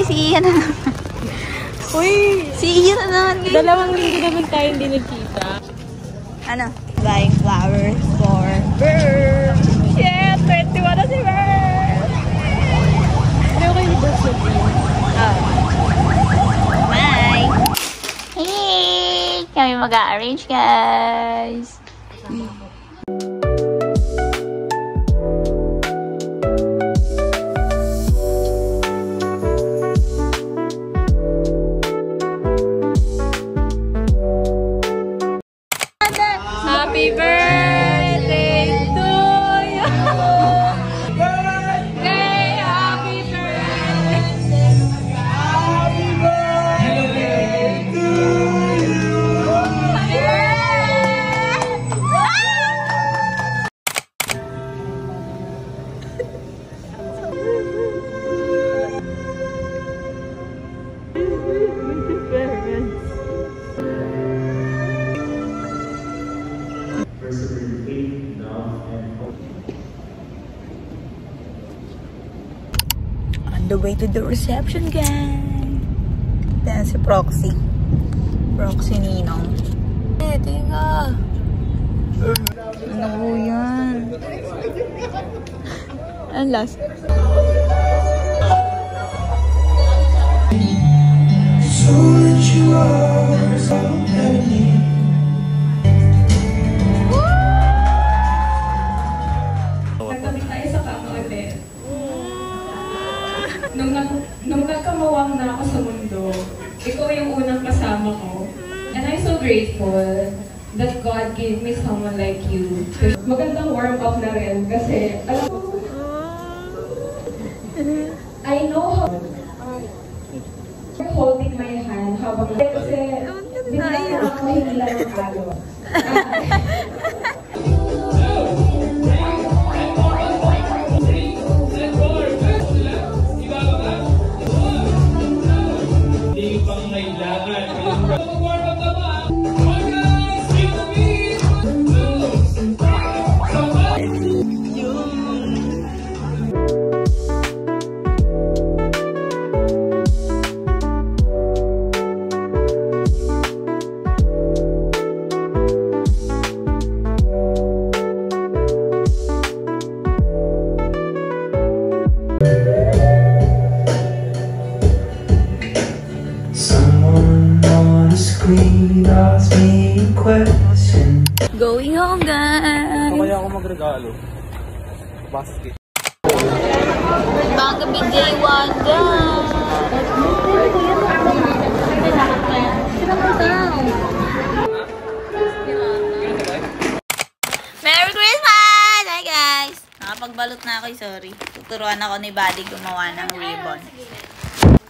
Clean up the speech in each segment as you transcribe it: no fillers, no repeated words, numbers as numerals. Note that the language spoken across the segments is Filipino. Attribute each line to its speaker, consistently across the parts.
Speaker 1: si Ian na naman.
Speaker 2: Uy!
Speaker 1: Si Ian na naman.
Speaker 2: 2 linggo naman tayo hindi nagkita.
Speaker 1: Ano? Buying flowers for Bird. Shit! 21 na si Bird!
Speaker 2: Ano kayo ni birthday?
Speaker 1: Bye! Hey! Kami mag-a-arrange, guys.
Speaker 2: Happy birthday to you! Hey, happy birthday! Happy birthday to you! Happy
Speaker 1: On the way to the reception, guys. Yan si Proxy. Proxy Ninong. Tinga. Ano po yan? Ang last.
Speaker 3: So that you are so heavenly.
Speaker 4: Nagkabit tayo sa kaka-ulit. Nung nagkamawang na ako sa mundo, ikaw yung unang kasama ko. And I'm so grateful that God gave me someone like you. Magandang warm-up na rin kasi alam mo, I know how you're holding my hand habang kasi bigla ako hinila ng araw.
Speaker 3: Someone on the screen asked me a question.
Speaker 1: Going home, guys.
Speaker 5: Kaya ako magregalo. Basket.
Speaker 1: Baka BJ Wanda. Merry Christmas! Hi, guys. Nakapagbalot na ako, sorry. Tuturuan ako ni Buddy gumawa ng ribbon.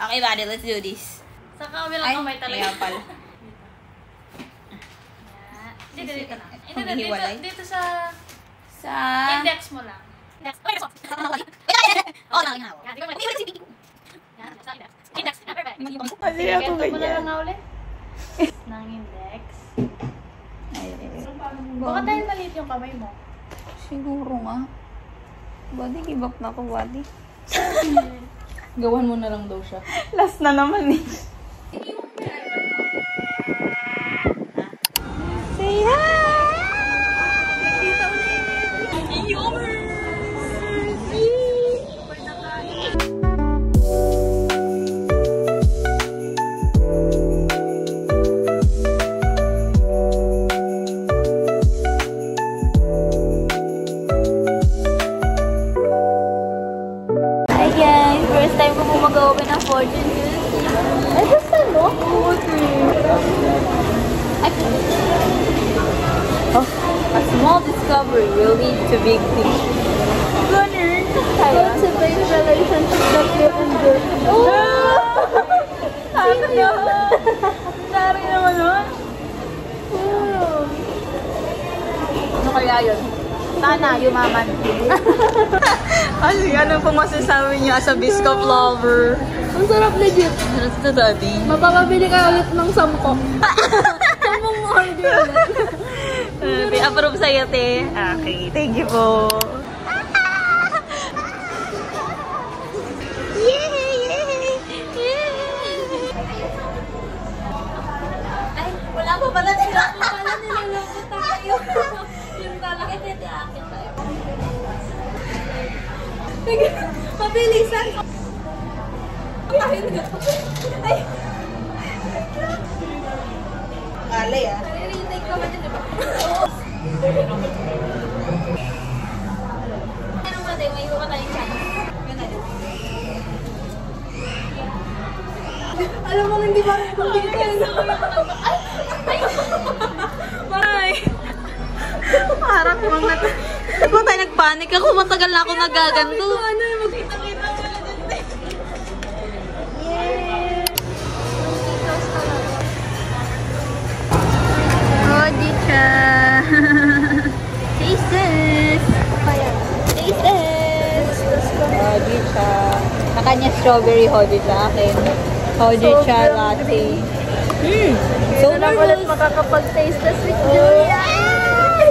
Speaker 1: Okay, Buddy, let's do this.
Speaker 2: Sa kabilang kamay talaga.
Speaker 1: Kaya pala.
Speaker 2: Dito, dito sa index mo lang. Index.
Speaker 1: Oh, nakakinawa.
Speaker 2: Index. Perfect.
Speaker 1: Kasi ako
Speaker 2: Ito mo na
Speaker 1: ganyan.
Speaker 2: lang nga ulit. Ng index.
Speaker 1: Ay.
Speaker 2: Baka dahil maliit yung kamay mo.
Speaker 1: Siguro nga. Buddy, give up na ako, Buddy.
Speaker 2: Gawan mo na lang daw siya.
Speaker 1: Last na naman eh. Say hi! Nakita ulit! Yours! Hi guys! First time ko po mag-open ng fortune juice. Ay, first time mo? Oo, oh, a small discovery will lead to big things. Learn! Cultivate relationship that you enjoy. Oh! Sabi naman! Sabi naman nun! Ano kaya yun? Sana yumaman. Ano po masasabi niyo as a biscuit lover?
Speaker 2: Ang sarap legit.
Speaker 1: Ano to, Daddy?
Speaker 2: Mapapabili ka ulit ng 10. 10 order ulit.
Speaker 1: Approve sa'yo, te. Okay, thank you po. Yay! Yay! Yay! Mabilisan! Ay! Alay ah. Nare-retake ka ba dyan, diba? Anong mati? May iwa ka tayong chance. Yun na din. Alam mo, hindi ba rin kung Bye! Parang kumang Kung tayo nagpanik ako, matagal na ako nagaganto. Ano yung magkita-kita mo na dyan? Yay! Hojicha! Tastes! Tastes! Hojicha. Sa kanya strawberry hojicha. Akin. Hojicha latte. So na ulit makakapag-taste test with Julia.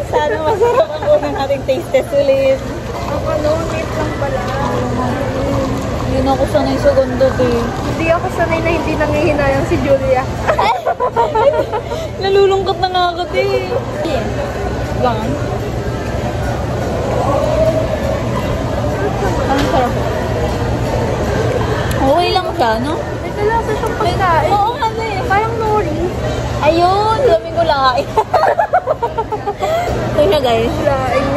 Speaker 1: Sana masarap ang unang ating taste test ulit. Ako no-meat lang pala. Hindi na ako sanay sa gandot eh. Hindi ako sanay na hindi nangihinayang si Julia. Nalulungkot na nga ako eh. Gangan. Ang sarap. Okay lang siya, no? May kalasa siyang pagkain. Oo nga na eh. Parang nori. Ayun, sabi ko laing. Ito siya guys. Laing.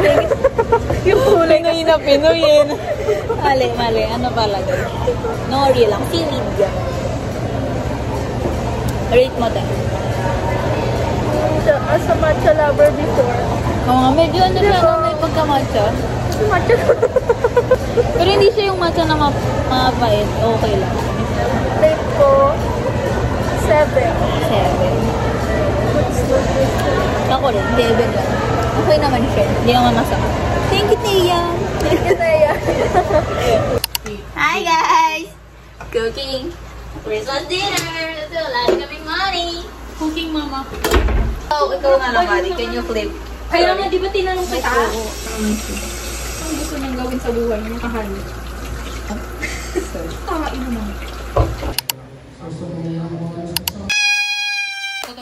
Speaker 1: Yung kulay na yun na Pinoy eh. Mali. Ano pala guys? Nori lang. Seaweed yan. Rate mo tayo. As a matcha lover before. Oo nga, medyo ano siya na may pagka-matcha. Matcha. Pero hindi siya yung matcha na mapait. Okay lang. Rate ko 7. Ako rin, 7 lang. Okay naman siya. Hindi naman masama. Thank you, Tia. Thank you, Tia. Hi, guys! Cooking. Christmas dinner. Kasi wala kaming money. Cooking, mama. Oh, ikaw nga lang, Mari. Can you flip? Kaya nga, di ba tinanong kita? Oo. Ang gusto niyang gawin sa buhay niya, kahanap. Kakain mo naman.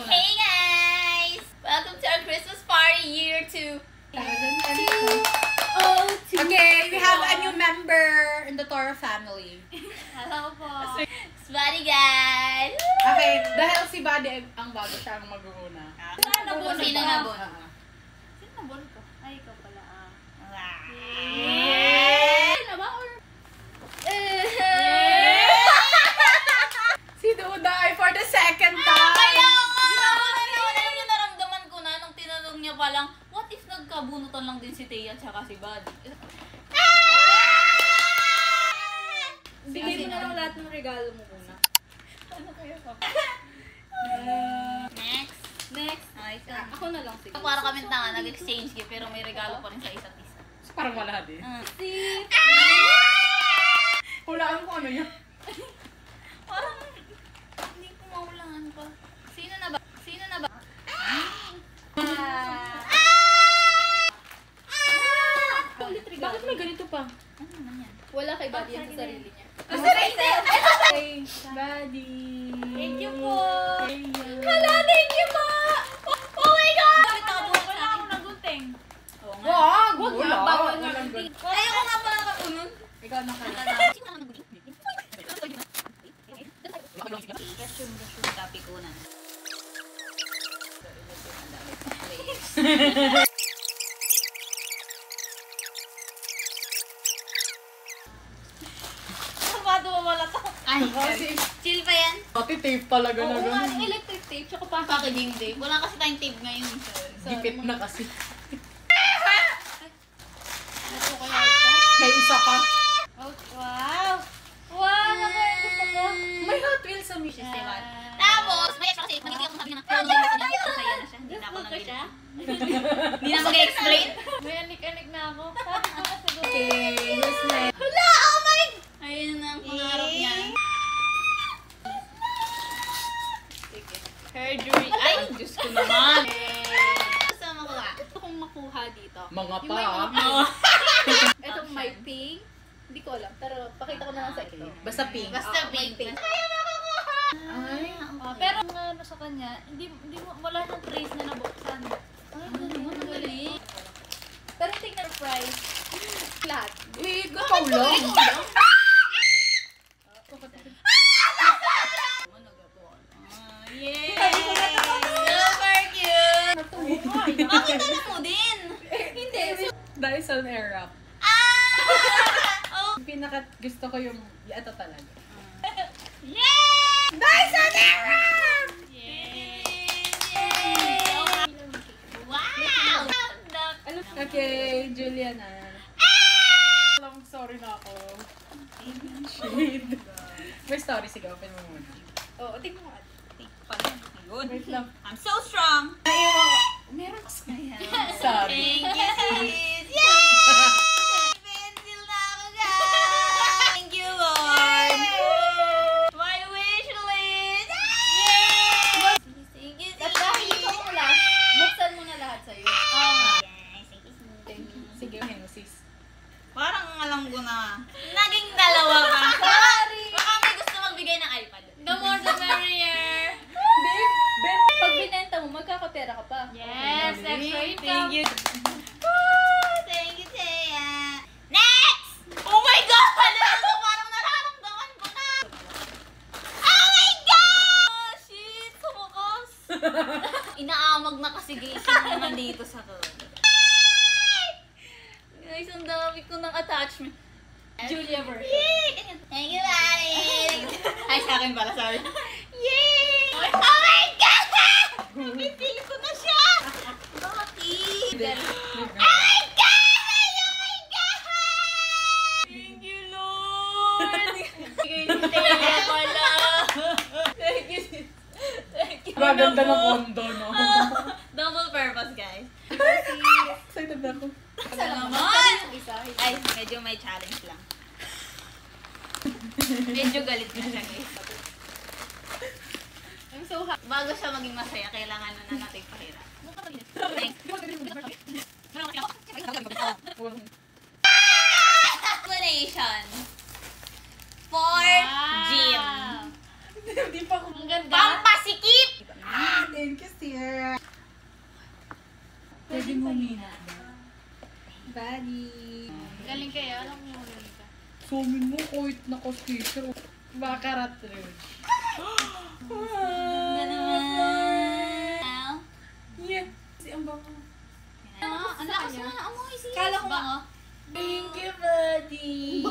Speaker 1: Hey guys! Welcome to our Christmas party year 2002.
Speaker 2: Okay, we have a new member in the Toro family.
Speaker 1: Hello po. Buddy guys!
Speaker 2: Okay, dahil si Buddy ang bago, siya ang mag-uuna.
Speaker 1: Sino nabon? Sino nabon ko? Ay, ikaw pala Sino ba?
Speaker 2: Si Duday for the second time!
Speaker 1: Kaya nga! Alam niyo, naramdaman ko na nung tinanong niya palang, what if nagkabunutan lang din si Thea at saka si Buddy? Bigay mo na lang lahat ng regalo mo muna. Ano kaya pa? Next. Ay, ako na lang siguro. Para kami tanga, nag-exchange gift pero may regalo pa rin sa isa't isa.
Speaker 2: So, parang wala din. Hulaan ko ano yun.
Speaker 1: Parang hindi ko maulangan pa. Sino na ba?
Speaker 2: Bakit may ganito pa?
Speaker 1: Ano naman yan?
Speaker 4: Wala kay Buddy yan sa sarili niya.
Speaker 2: Hey, Buddy!
Speaker 1: Thank you po! Hala, thank you po! Oh my God! Bakit nakabuhat sa akin? Nagunting. Oo nga.
Speaker 2: Wag
Speaker 1: Wala.
Speaker 2: nga! Bawal nga.
Speaker 1: Ayoko nga pala nakaunod.
Speaker 2: Ikaw na kaya.
Speaker 1: Copy ko na. Wala to. Ay, chill pa yan.
Speaker 2: Pati tape talaga na
Speaker 1: Oo nga,
Speaker 2: gano'n.
Speaker 1: electric tape, tsaka packaging tape. Wala kasi tayong tape ngayon.
Speaker 2: Gipit na kasi.
Speaker 1: Ano po kaya ito?
Speaker 2: May isa pa.
Speaker 1: Oh, wow! Wow! Ano ba yung gusto ko?
Speaker 2: May Hot Wheels sa Miss.
Speaker 1: Tapos, may extra kasi, magiging ako sabi na, masaya na siya. Hindi na ako nang Hindi na mag-explain.
Speaker 4: May anik-anik na ako. Sabi ko kasi
Speaker 2: Okay, who's next?
Speaker 1: Hala! Oh my! Ayun ang pangarap niya. Hair jewelry. Ay! Diyos ko naman. Kasama ko ka.
Speaker 4: gusto kong makuha dito.
Speaker 2: Mga
Speaker 4: Yung
Speaker 2: pa.
Speaker 4: may mga Itong may pink. Hindi ko alam, pero pakita ko na lang sa ito.
Speaker 2: Basta pink.
Speaker 1: Basta pink.
Speaker 2: Ay.
Speaker 4: Pero ano sa kanya, wala nang trace na nabuksan. Ay, ano naman, galing. Pero tingnan price.
Speaker 1: Lahat.
Speaker 2: Wait, ikaw lang. Yay! Super cute! Bakit alam mo din? Hindi.
Speaker 4: Dyson Airwrap.
Speaker 2: Oh!
Speaker 4: Pinaka gusto ko yung ito talaga.
Speaker 2: Yay! Dyson Airwrap! Yay! Wow!
Speaker 4: Okay, Julia na. Long sorry na ako. Shade. May story, sige, open mo muna.
Speaker 1: Oo, tingnan mo.
Speaker 4: Wait lang.
Speaker 2: I'm so strong!
Speaker 4: Meron kasi.
Speaker 2: Thank
Speaker 4: Sorry.
Speaker 2: you, sis! Yay! Pencil na ako, guys! Thank you, Lord! My wish list! Yay! Thank you, sis!
Speaker 1: Dahil ikaw mo lahat. Buksan mo na lahat sa'yo.
Speaker 2: Yes, thank you, sis.
Speaker 4: Thank you. Sige, sis.
Speaker 2: Parang alam ko na. Naging dalawa pa. Sorry! Baka may gusto magbigay ng iPad. The more the merrier.
Speaker 1: Pag binenta mo, magkakapera ka pa.
Speaker 2: Yes,
Speaker 1: extra income.
Speaker 2: Thank you. Woo! Thank you, Thea. Next! Oh my God! Ano? Parang nararamdaman ko na. Oh my God! Shit! Sumukas. Inaamag na kasi guys yung nandito sa cover. Guys, ang dami ko ng attachment.
Speaker 1: Julia version.
Speaker 2: Yay! Thank you, Mami! Ay, sa akin pala, sorry. Yay! Oh my God! Napipili ko na siya! Bakit? Oh my God! Oh my God! Thank you, Lord! Thank you pala! Thank you, sis. Thank you.
Speaker 4: Maganda ng kondo, no?
Speaker 2: Double purpose, guys.
Speaker 4: Excited ako.
Speaker 2: Isa naman! Ay, medyo may challenge lang. Medyo galit na siya, guys.
Speaker 1: I'm so happy.
Speaker 2: Bago siya maging masaya, kailangan na natin pahirap. Explanation. For gym.
Speaker 4: Hindi pa ako.
Speaker 1: Ang ganda.
Speaker 2: Pampasikip!
Speaker 4: Thank you, Sierra. Pwede mo mina.
Speaker 1: Buddy.
Speaker 2: Galing kayo, alam mo galing ka.
Speaker 4: Sumin mo, kahit naka-sticker. Bakarat rin.
Speaker 2: Ganda naman.
Speaker 4: Yeah. Si ang bango.
Speaker 2: Ang lakas mo na amoy, sis.
Speaker 1: Kala ko
Speaker 2: Bango.
Speaker 4: Thank you, buddy.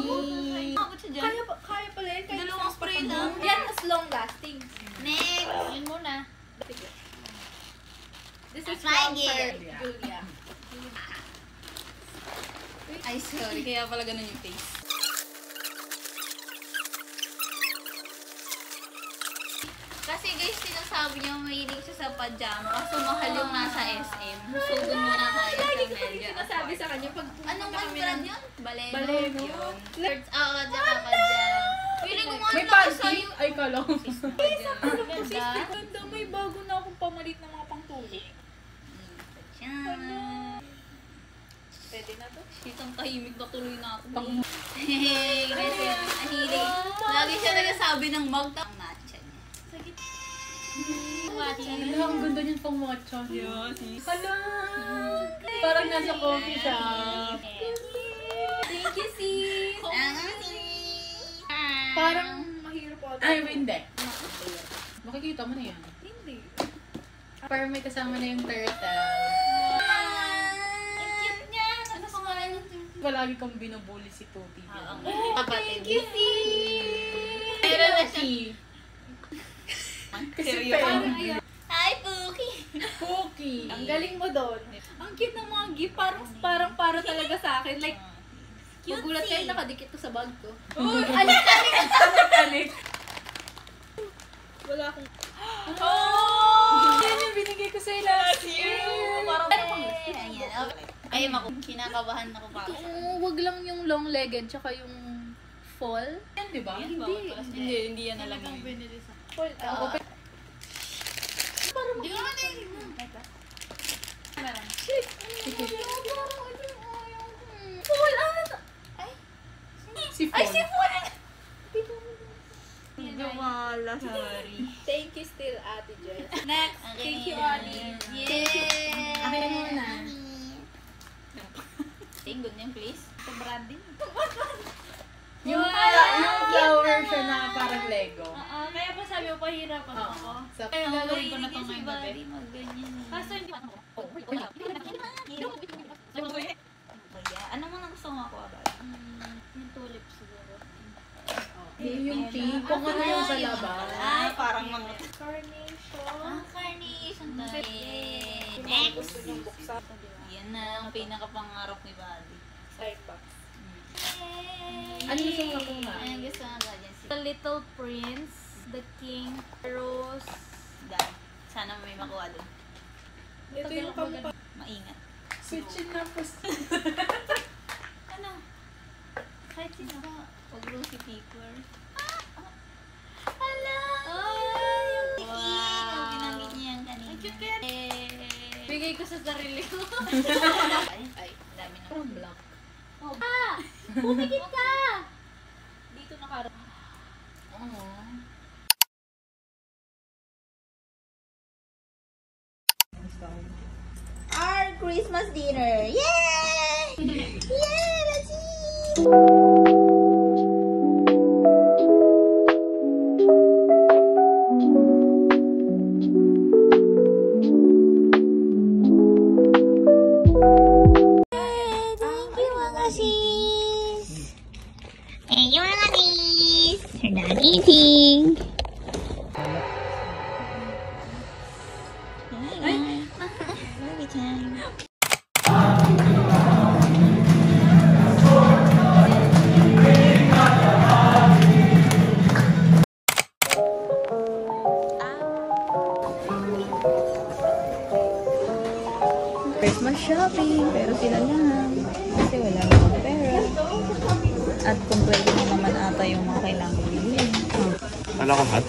Speaker 2: Abot siya dyan.
Speaker 1: Kaya pala yun. Kahit
Speaker 2: Dalawang spray lang.
Speaker 1: yan, mas long lasting.
Speaker 2: Next. Yun muna.
Speaker 1: Sige. This
Speaker 2: That's
Speaker 1: is
Speaker 2: my
Speaker 1: from
Speaker 2: gift.
Speaker 1: Julia.
Speaker 2: Ay, sorry. Kaya pala ganun yung face. Kasi guys, sinasabi niya mahilig siya sa pajama kaso mahal yung nasa SM. So, doon muna tayo sa medyo.
Speaker 1: Sinasabi sa kanya pag
Speaker 2: Anong brand yun? Baleno.
Speaker 1: Baleno.
Speaker 2: Yun. Shirts out, tsaka pajama. Feeling ko nga
Speaker 4: May
Speaker 2: laki
Speaker 4: panty?
Speaker 2: sa'yo.
Speaker 4: Ay, kala ko.
Speaker 2: Ganda.
Speaker 1: ganda, may bago na akong pamalit na mga pangtulog.
Speaker 2: Pajama.
Speaker 1: Pwede na to?
Speaker 2: Shit, ang tahimik na tuloy na ako. Hey, kasi mahilig. Lagi siya nagsasabi ng mug. Ang matcha niya. Matcha niya.
Speaker 4: Ang ganda niyan pang matcha.
Speaker 2: Yes.
Speaker 4: Hala! Parang nasa coffee shop.
Speaker 1: Thank you, sis.
Speaker 2: Parang
Speaker 1: mahirap ako.
Speaker 4: Ay, hindi. Makikita mo na yan.
Speaker 1: Hindi.
Speaker 4: Parang may kasama na yung turtle.
Speaker 2: ang cute niya. Ano pangalan niya?
Speaker 4: Palagi kong binubuli si Tuti.
Speaker 2: Kapatid.
Speaker 1: Thank you, sis.
Speaker 2: Meron na siya.
Speaker 4: Cookie. Kasi
Speaker 2: Seryoso.
Speaker 4: pen.
Speaker 2: Hi, Pookie.
Speaker 4: Cookie.
Speaker 1: Ang galing mo doon. Ang cute ng mga gift. Parang para talaga sa akin. Like, magulat kayo nakadikit to sa bag ko.
Speaker 4: Uy! Anik!
Speaker 1: Wala akong...
Speaker 4: Oh! Yan yung binigay ko sa'yo last year.
Speaker 2: Ayan. Ay, kinakabahan ako pa.
Speaker 1: Wag lang yung long legged tsaka yung fall.
Speaker 4: Yan, di ba?
Speaker 2: Hindi yan alam yun.
Speaker 1: Fall. Open.
Speaker 2: Hindi ko natin.
Speaker 1: Fall!
Speaker 4: Si
Speaker 1: Ay,
Speaker 4: Paul.
Speaker 1: si Fall!
Speaker 2: Gawala, sorry.
Speaker 1: Thank you still, Ate Jess.
Speaker 2: Next.
Speaker 1: Thank you, Ali.
Speaker 2: Yay!
Speaker 4: Akin muna.
Speaker 2: Sing good name, please. Ito Brandy.
Speaker 1: Yung flower siya na parang Lego.
Speaker 2: Oo, kaya pa sabi ko pahirapan ako. Kaya gagawin ko na itong ngayong gabi. Kaso hindi pa ano mo na gusto mo ako agad? Yung tulip siguro.
Speaker 1: Yung tea, kung ano yung sa labas.
Speaker 2: Ay, parang mga...
Speaker 1: Carnation.
Speaker 2: Carnation tayo.
Speaker 1: Gusto niyong buksan.
Speaker 2: Yan na ang pinakapangarap ni Buddy.
Speaker 1: Starbucks.
Speaker 2: Ano
Speaker 1: gusto mo ako nga?
Speaker 2: Ano gusto mo nga dyan? The Little Prince, The King, Rose. Dan. Sana may makuha dun.
Speaker 1: Ito yung kampa.
Speaker 2: Maingat.
Speaker 1: Switchin na po.
Speaker 2: Ano? Kahit sino ka. Pag rosy paper. Hala! Ay! Yung The King! Ang ginamit niya yan kanina. Ang cute yan! Bigay ko sa sarili ko. Ay, dami na.
Speaker 1: Parang black.
Speaker 2: Oh. Ah! Pumikit ka! Dito nakaroon.
Speaker 1: Oo.
Speaker 2: Our Christmas dinner! Yay! Yay! Let's eat! Thank you mga sis! Thank you mga sis! You're not eating! Movie time!
Speaker 1: Christmas shopping, pero sila lang. Kasi wala namang pera. At kumpleto na naman ata yung mga kailangan bilhin.
Speaker 5: Wala akong hat.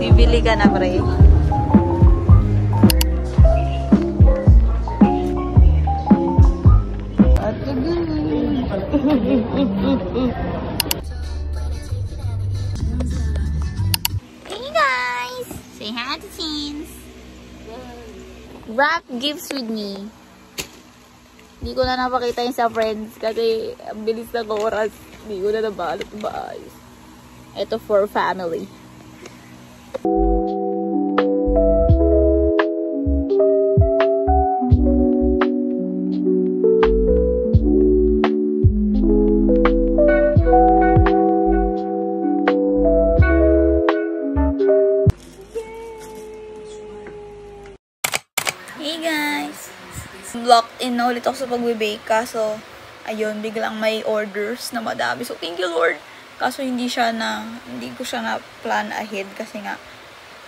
Speaker 1: Bibili ka na, pre.
Speaker 2: Hey guys! Say hi to teens! Wrap gifts with me. Hindi ko na napakita yun sa friends kasi ang bilis ng oras. Hindi ko na nabalot maayos. Ito for family. Hey guys! Blocked in na ulit ako sa pagbe-bake kaso ayun, biglang may orders na madami. So thank you Lord! Kaso hindi ko siya na plan ahead kasi nga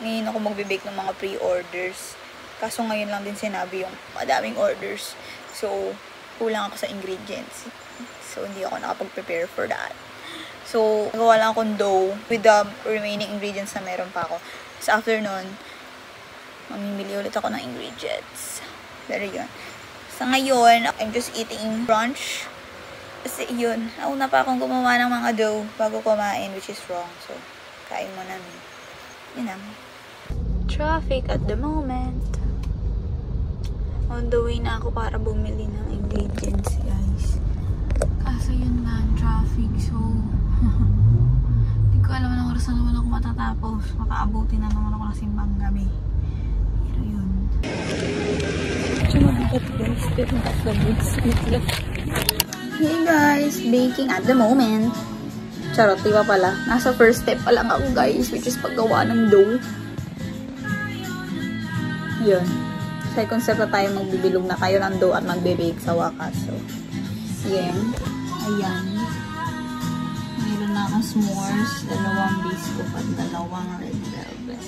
Speaker 2: ngayon ako magbe-bake ng mga pre-orders. Kaso ngayon lang din sinabi yung madaming orders. So kulang ako sa ingredients. So hindi ako nakapag-prepare for that. So nagawa lang akong dough with the remaining ingredients na meron pa ako. Sa afternoon, mamimili ulit ako ng ingredients. Pero yun. Sa ngayon, I'm just eating brunch. Kasi yun, nauna pa akong gumawa ng mga dough bago kumain, which is wrong. So, kain mo na. Yun lang. Traffic at the moment. On the way na ako para bumili ng ingredients, guys. Kaso yun nga, traffic. So, hindi ko alam ng oras na naman ako matatapos. Makaabuti na naman ako ng simbang gabi. Pero yun. Mabigat guys. Pero hey guys, baking at the moment. Charot, di ba pala? Nasa first step pa lang ako guys, which is paggawa ng dough. Yun. Second step na tayo, magbibilog na kayo ng dough at magbe-bake sa wakas. So, yan. Ayan. Mayroon na akong s'mores, 2 biscuit at 2 red velvet.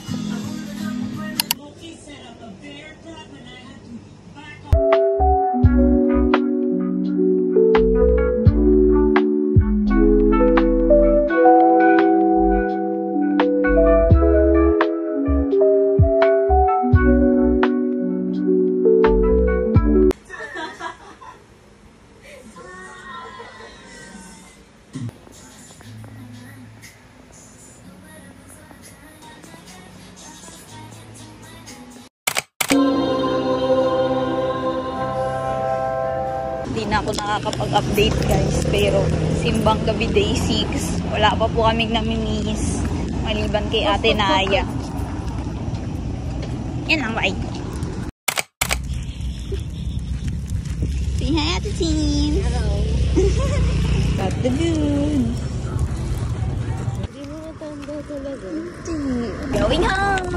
Speaker 2: ako nakakapag-update guys. Pero simbang gabi day 6. Wala pa po kaming namimiss. Maliban kay Ate Naya. Yan lang, bye. Say hi, Ate Team. Hello. Got the good.
Speaker 1: Hindi mo matanda talaga.
Speaker 2: Going home.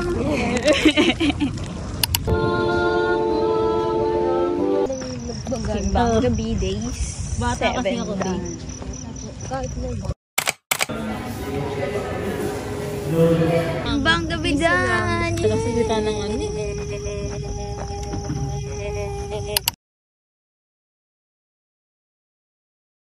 Speaker 2: Simbang gabi days.
Speaker 1: Bata kasi ako, babe. Kahit na ba?
Speaker 2: Simbang gabi dyan.
Speaker 1: Nakasalita ng ano.